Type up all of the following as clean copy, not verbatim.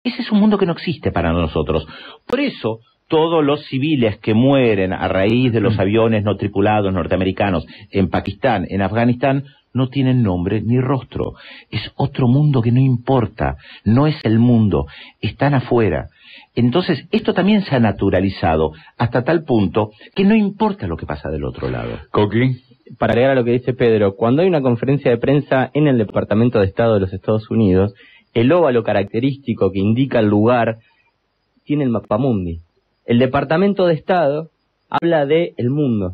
Ese es un mundo que no existe para nosotros. Por eso, todos los civiles que mueren a raíz de los aviones no tripulados norteamericanos en Pakistán, en Afganistán, no tienen nombre ni rostro. Es otro mundo que no importa, no es el mundo, están afuera. Entonces, esto también se ha naturalizado hasta tal punto que no importa lo que pasa del otro lado. Coqui. Para agregar a lo que dice Pedro, cuando hay una conferencia de prensa en el Departamento de Estado de los Estados Unidos, el óvalo característico que indica el lugar tiene el mapamundi. El Departamento de Estado habla de el mundo.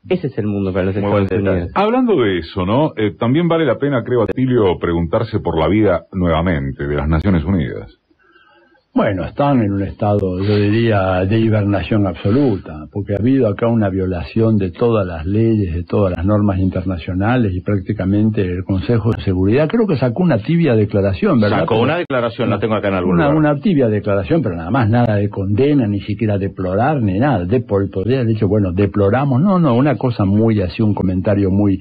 Ese es el mundo para los Estados Unidos. Hablando de eso, ¿no? También vale la pena, creo, Atilio, preguntarse por la vida nuevamente de las Naciones Unidas. Bueno, están en un estado, yo diría, de hibernación absoluta, porque ha habido acá una violación de todas las leyes, de todas las normas internacionales, y prácticamente el Consejo de Seguridad creo que sacó una tibia declaración, ¿verdad? Sacó una declaración, la tengo acá en algún lugar. Una tibia declaración, pero nada más, nada de condena, ni siquiera deplorar, ni nada. Podría haber dicho, bueno, deploramos, no, una cosa muy así, un comentario muy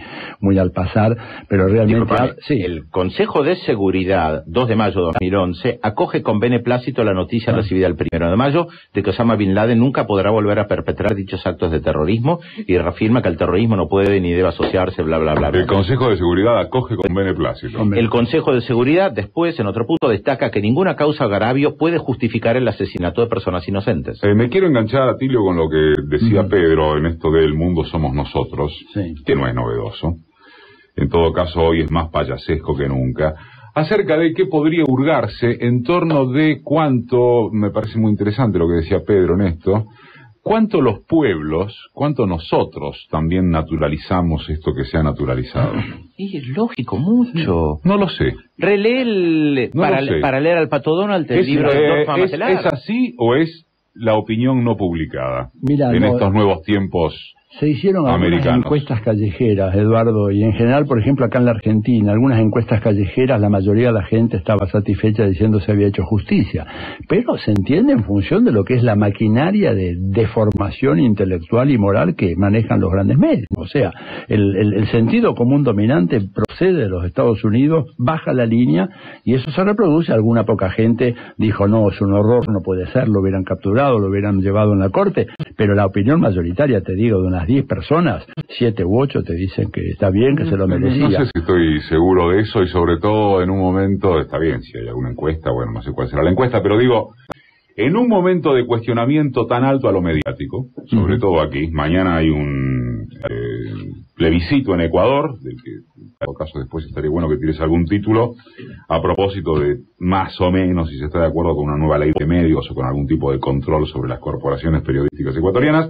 al pasar, pero realmente... Sí. El Consejo de Seguridad, 2 de mayo de 2011, acoge con beneplácito la noticia recibida el 1 de mayo de que Osama Bin Laden nunca podrá volver a perpetrar dichos actos de terrorismo y reafirma que el terrorismo no puede ni debe asociarse, bla, bla, bla. El Consejo de Seguridad acoge con beneplácito. El Consejo de Seguridad, después, en otro punto, destaca que ninguna causa o agravio puede justificar el asesinato de personas inocentes. Me quiero enganchar, Atilio, con lo que decía Pedro en esto del mundo somos nosotros, que no es novedoso. En todo caso, hoy es más payasesco que nunca. Acerca de qué podría hurgarse en torno de cuánto, me parece muy interesante lo que decía Pedro en esto, cuánto los pueblos, cuánto nosotros también naturalizamos esto que se ha naturalizado. Y es lógico, mucho. No lo sé. Relee para leer al Pato Donald el libro de Dorfman Matelar. ¿Es así o es la opinión no publicada en estos nuevos tiempos? Se hicieron algunas encuestas callejeras, Eduardo, y en general, por ejemplo, acá en la Argentina, algunas encuestas callejeras, la mayoría de la gente estaba satisfecha diciendo se había hecho justicia. Pero se entiende en función de lo que es la maquinaria de deformación intelectual y moral que manejan los grandes medios. O sea, el sentido común dominante procede de los Estados Unidos, baja la línea, y eso se reproduce. Alguna poca gente dijo, no, es un horror, no puede ser, lo hubieran capturado, lo hubieran llevado en la corte, pero la opinión mayoritaria, te digo, de unas 10 personas, 7 u 8 te dicen que está bien, que se lo merecía. No sé si estoy seguro de eso, y sobre todo en un momento, está bien, si hay alguna encuesta, bueno, no sé cuál será la encuesta, pero digo, en un momento de cuestionamiento tan alto a lo mediático, sobre todo aquí, mañana hay un plebiscito en Ecuador, del que en todo caso después estaría bueno que tires algún título, a propósito de más o menos si se está de acuerdo con una nueva ley de medios o con algún tipo de control sobre las corporaciones periodísticas ecuatorianas.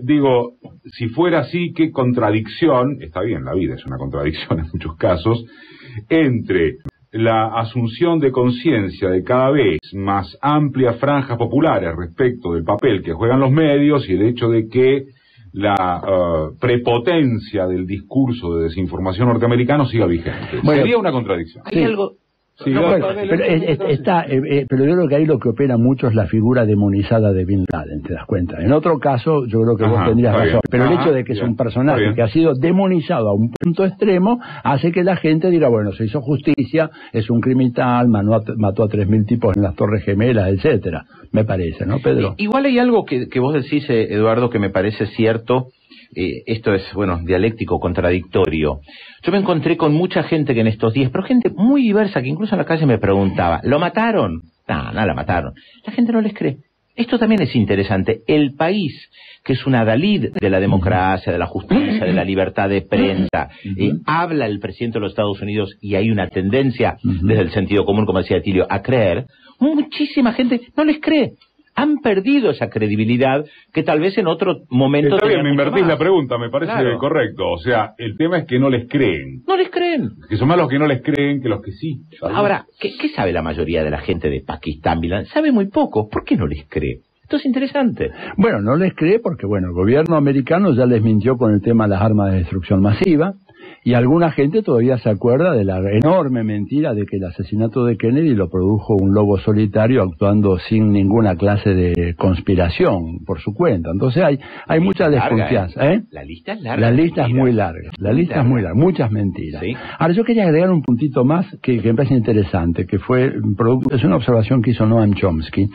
Digo, si fuera así, qué contradicción, está bien, la vida es una contradicción en muchos casos, entre la asunción de conciencia de cada vez más amplias franjas populares respecto del papel que juegan los medios y el hecho de que la prepotencia del discurso de desinformación norteamericano siga vigente. Bueno, sería una contradicción. Hay algo... Sí, pero yo creo que ahí lo que opera mucho es la figura demonizada de Bin Laden, te das cuenta. En otro caso, yo creo que vos tendrías razón, pero el hecho de que es un personaje que ha sido demonizado a un punto extremo, hace que la gente diga, bueno, se hizo justicia, es un criminal, mató a 3.000 tipos en las Torres Gemelas, etcétera. Me parece, ¿no, Pedro? Igual hay algo que vos decís, Eduardo, que me parece cierto. Esto es, bueno, dialéctico, contradictorio. Yo me encontré con mucha gente que en estos días, pero gente muy diversa, que incluso en la calle me preguntaba, ¿lo mataron? No la mataron. La gente no les cree. Esto también es interesante. El país, que es un adalid de la democracia, de la justicia, de la libertad de prensa, habla el presidente de los Estados Unidos y hay una tendencia, desde el sentido común, como decía Atilio, a creer. Muchísima gente no les cree. Han perdido esa credibilidad que tal vez en otro momento... Está bien, me invertís la pregunta, me parece correcto. O sea, el tema es que no les creen. No les creen. Que son más los que no les creen que los que sí. ¿Sabes? Ahora, ¿qué sabe la mayoría de la gente de Pakistán? Sabe muy poco. ¿Por qué no les cree? Esto es interesante. Bueno, no les cree porque, bueno, el gobierno americano ya les mintió con el tema de las armas de destrucción masiva. Y alguna gente todavía se acuerda de la enorme mentira de que el asesinato de Kennedy lo produjo un lobo solitario actuando sin ninguna clase de conspiración por su cuenta. Entonces hay mucha desconfianza. La lista es larga. La lista es muy larga. La lista es muy larga. Muchas mentiras. ¿Sí? Ahora, yo quería agregar un puntito más que me parece interesante, que es una observación que hizo Noam Chomsky,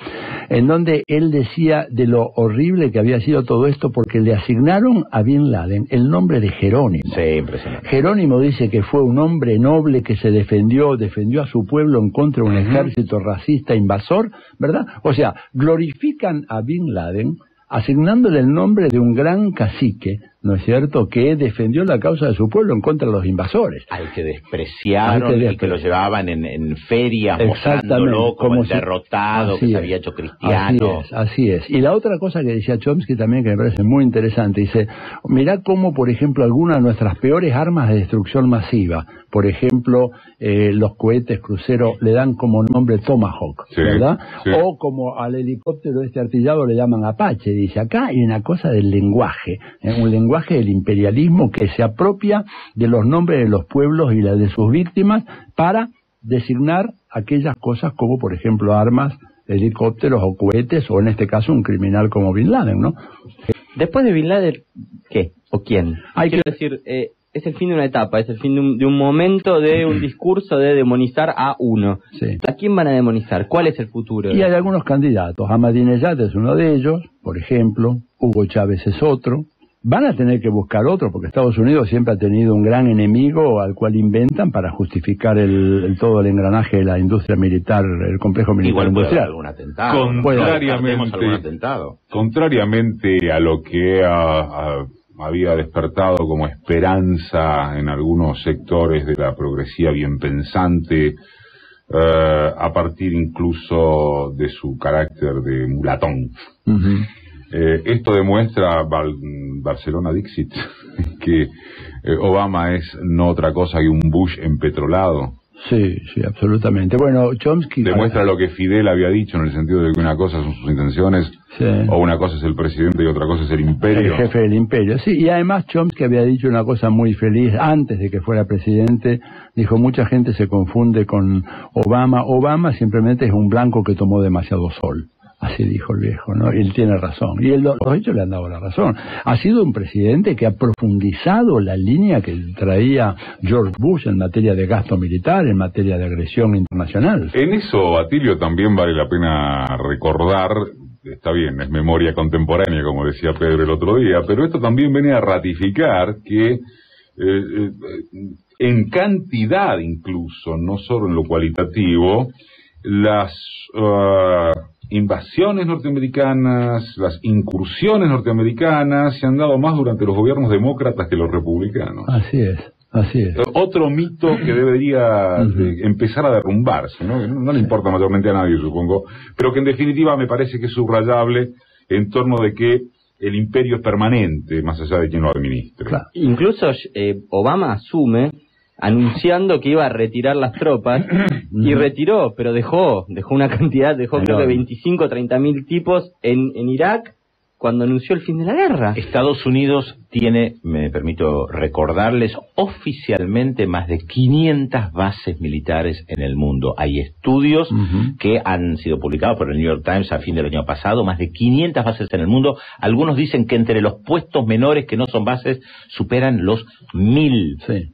en donde él decía de lo horrible que había sido todo esto porque le asignaron a Bin Laden el nombre de Jerónimo. Sí, impresionante. Jerónimo dice que fue un hombre noble que se defendió a su pueblo en contra de un ejército racista invasor, ¿verdad? O sea, glorifican a Bin Laden asignándole el nombre de un gran cacique, ¿no es cierto?, que defendió la causa de su pueblo en contra de los invasores. Al que despreciaron y que lo llevaban en ferias mostrándolo como el derrotado, que se había hecho cristiano. Así es. Y la otra cosa que decía Chomsky también, que me parece muy interesante, dice, mirá cómo, por ejemplo, algunas de nuestras peores armas de destrucción masiva, por ejemplo, los cohetes cruceros le dan como nombre Tomahawk, ¿verdad? Sí. O como al helicóptero artillado le llaman Apache. Dice, acá hay una cosa del lenguaje, un lenguaje del imperialismo que se apropia de los nombres de los pueblos y de sus víctimas para designar aquellas cosas como, por ejemplo, armas, helicópteros o cohetes, o en este caso un criminal como Bin Laden, ¿no? Después de Bin Laden, ¿qué? ¿O quién? Quiero decir, es el fin de una etapa, es el fin de un momento, de un discurso de demonizar a uno. Sí. ¿A quién van a demonizar? ¿Cuál es el futuro? Y hay algunos candidatos. Ahmadinejad es uno de ellos, por ejemplo. Hugo Chávez es otro. Van a tener que buscar otro, porque Estados Unidos siempre ha tenido un gran enemigo al cual inventan para justificar todo el engranaje de la industria militar, el complejo militar industrial. Algún atentado. Contrariamente a lo que había despertado como esperanza en algunos sectores de la progresía bien pensante, a partir incluso de su carácter de mulatón. Esto demuestra, Barcelona Dixit, que Obama es no otra cosa que un Bush empetrolado. Sí, absolutamente. Bueno, Chomsky demuestra lo que Fidel había dicho, en el sentido de que una cosa son sus intenciones, o una cosa es el presidente y otra cosa es el imperio. El jefe del imperio, sí. Y además Chomsky había dicho una cosa muy feliz antes de que fuera presidente. Dijo, mucha gente se confunde con Obama. Obama simplemente es un blanco que tomó demasiado sol. Así dijo el viejo, ¿no? Y él tiene razón. Y los hechos le han dado la razón. Ha sido un presidente que ha profundizado la línea que traía George Bush en materia de gasto militar, en materia de agresión internacional. En eso, Atilio, también vale la pena recordar, está bien, es memoria contemporánea, como decía Pedro el otro día, pero esto también viene a ratificar que en cantidad incluso, no solo en lo cualitativo, las invasiones norteamericanas, las incursiones norteamericanas se han dado más durante los gobiernos demócratas que los republicanos. Así es. Otro mito que debería empezar a derrumbarse, ¿no? No le importa mayormente a nadie, supongo, pero que en definitiva me parece que es subrayable en torno de que el imperio es permanente, más allá de quien lo administre. Claro. Incluso Obama asume anunciando que iba a retirar las tropas y retiró, pero dejó una cantidad, creo que 25 o 30 mil tipos en Irak cuando anunció el fin de la guerra. Estados Unidos tiene, me permito recordarles, oficialmente más de 500 bases militares en el mundo. Hay estudios que han sido publicados por el New York Times a fin del año pasado, más de 500 bases en el mundo. Algunos dicen que entre los puestos menores que no son bases superan los 1000. Sí.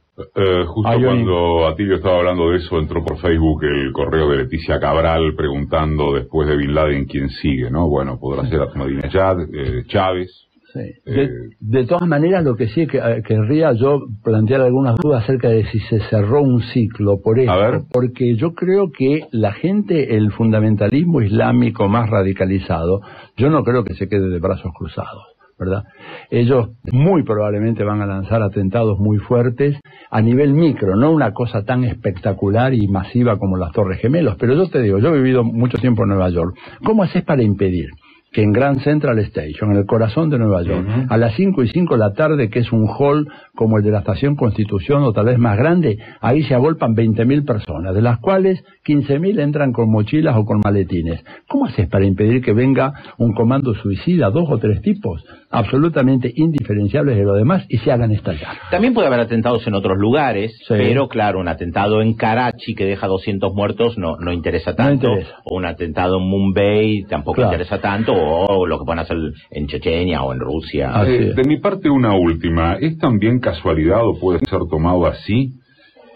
Justo cuando Atilio estaba hablando de eso, entró por Facebook el correo de Leticia Cabral preguntando después de Bin Laden quién sigue, ¿no? Bueno, podrá ser Ahmadinejad, Chávez. Sí. De todas maneras, lo que sí querría yo plantear algunas dudas acerca de si se cerró un ciclo por esto, porque yo creo que la gente, el fundamentalismo islámico más radicalizado, yo no creo que se quede de brazos cruzados, ¿verdad? Ellos muy probablemente van a lanzar atentados muy fuertes a nivel micro, no una cosa tan espectacular y masiva como las Torres Gemelas, pero yo te digo, yo he vivido mucho tiempo en Nueva York. ¿Cómo haces para impedir que en Grand Central Station, en el corazón de Nueva York, a las 5:05 de la tarde, que es un hall como el de la Estación Constitución o tal vez más grande, ahí se agolpan 20.000 personas, de las cuales 15.000 entran con mochilas o con maletines? ¿Cómo haces para impedir que venga un comando suicida, 2 o 3 tipos? absolutamente indiferenciables de lo demás y se hagan estallar. También puede haber atentados en otros lugares, sí, pero claro, un atentado en Karachi que deja 200 muertos no interesa tanto, o un atentado en Mumbai tampoco interesa tanto, o lo que pueden hacer en Chechenia o en Rusia. De mi parte, una última. ¿Es también casualidad o puede ser tomado así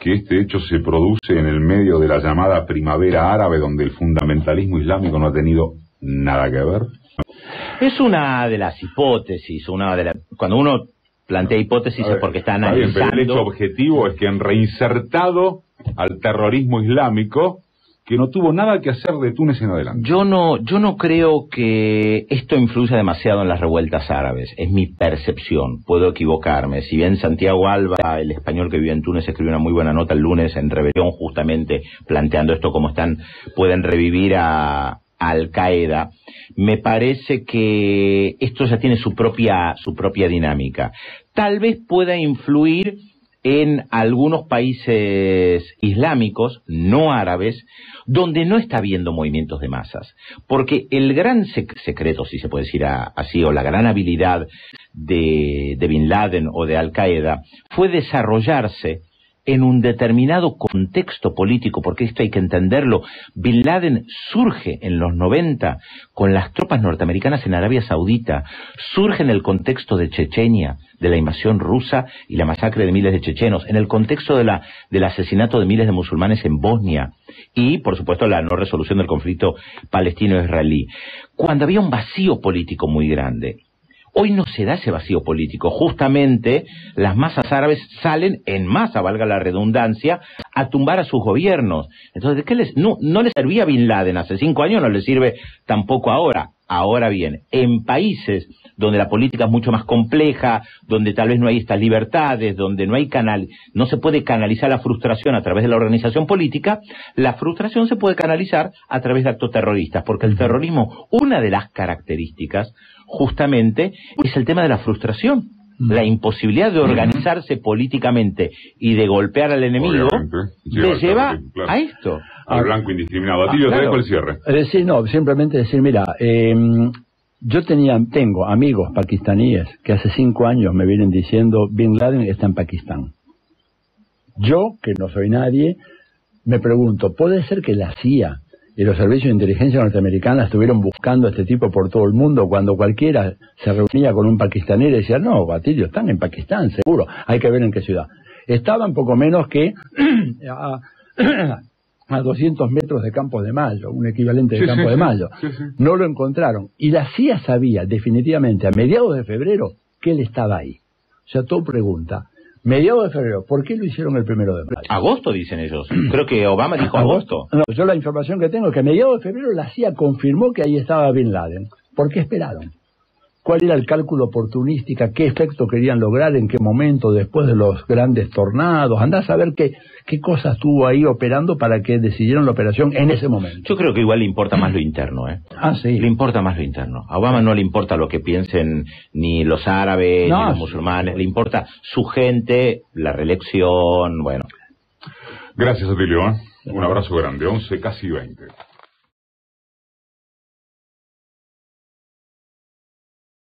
que este hecho se produce en el medio de la llamada primavera árabe, donde el fundamentalismo islámico no ha tenido nada que ver? Es una de las hipótesis, cuando uno plantea hipótesis es porque está analizando... Pero el hecho objetivo es que han reinsertado al terrorismo islámico que no tuvo nada que hacer de Túnez en adelante. Yo no creo que esto influya demasiado en las revueltas árabes, es mi percepción, puedo equivocarme. Si bien Santiago Alba, el español que vive en Túnez, escribió una muy buena nota el lunes en Rebelión, justamente planteando esto, cómo pueden revivir a Al-Qaeda, me parece que esto ya tiene su propia dinámica. Tal vez pueda influir en algunos países islámicos, no árabes, donde no está habiendo movimientos de masas. Porque el gran secreto, si se puede decir así, o la gran habilidad de Bin Laden o de Al-Qaeda, fue desarrollarse en un determinado contexto político, porque esto hay que entenderlo. Bin Laden surge en los 90 con las tropas norteamericanas en Arabia Saudita, surge en el contexto de Chechenia, de la invasión rusa y la masacre de miles de chechenos, en el contexto del asesinato de miles de musulmanes en Bosnia, y por supuesto la no resolución del conflicto palestino-israelí, cuando había un vacío político muy grande. Hoy no se da ese vacío político, justamente las masas árabes salen en masa, valga la redundancia, a tumbar a sus gobiernos. Entonces, no les servía Bin Laden hace 5 años, no les sirve tampoco ahora. Ahora bien, en países donde la política es mucho más compleja, donde tal vez no hay estas libertades, donde no se puede canalizar la frustración a través de la organización política, la frustración se puede canalizar a través de actos terroristas, porque el terrorismo, una de las características, justamente, es el tema de la frustración. La imposibilidad de organizarse políticamente y de golpear al enemigo le lleva a esto. Al blanco indiscriminado. A ti te dejo el cierre. Sí, no, simplemente decir, mira, yo tengo amigos pakistaníes que hace 5 años me vienen diciendo Bin Laden está en Pakistán. Yo, que no soy nadie, me pregunto, ¿puede ser que la CIA y los servicios de inteligencia norteamericanos estuvieron buscando a este tipo por todo el mundo cuando cualquiera se reunía con un pakistaní y decía, no, Batilio, están en Pakistán, seguro, hay que ver en qué ciudad? Estaban poco menos que a 200 metros de Campo de Mayo, un equivalente de Campo de Mayo. No lo encontraron. Y la CIA sabía definitivamente a mediados de febrero que él estaba ahí. O sea, todo pregunta, mediados de febrero, ¿por qué lo hicieron el 1 de mayo? Agosto, dicen ellos. Creo que Obama dijo agosto. No, yo la información que tengo es que a mediados de febrero la CIA confirmó que ahí estaba Bin Laden. ¿Por qué esperaron? ¿Cuál era el cálculo oportunístico? ¿Qué efecto querían lograr? ¿En qué momento? Después de los grandes tornados. Andá a saber qué cosas estuvo ahí operando para que decidieron la operación en ese momento. Yo creo que igual le importa más lo interno, Ah, sí. Le importa más lo interno. A Obama no le importa lo que piensen ni los árabes, ni los musulmanes. Le importa su gente, la reelección, bueno. Gracias, Atilio. Un abrazo grande. 11, casi 20.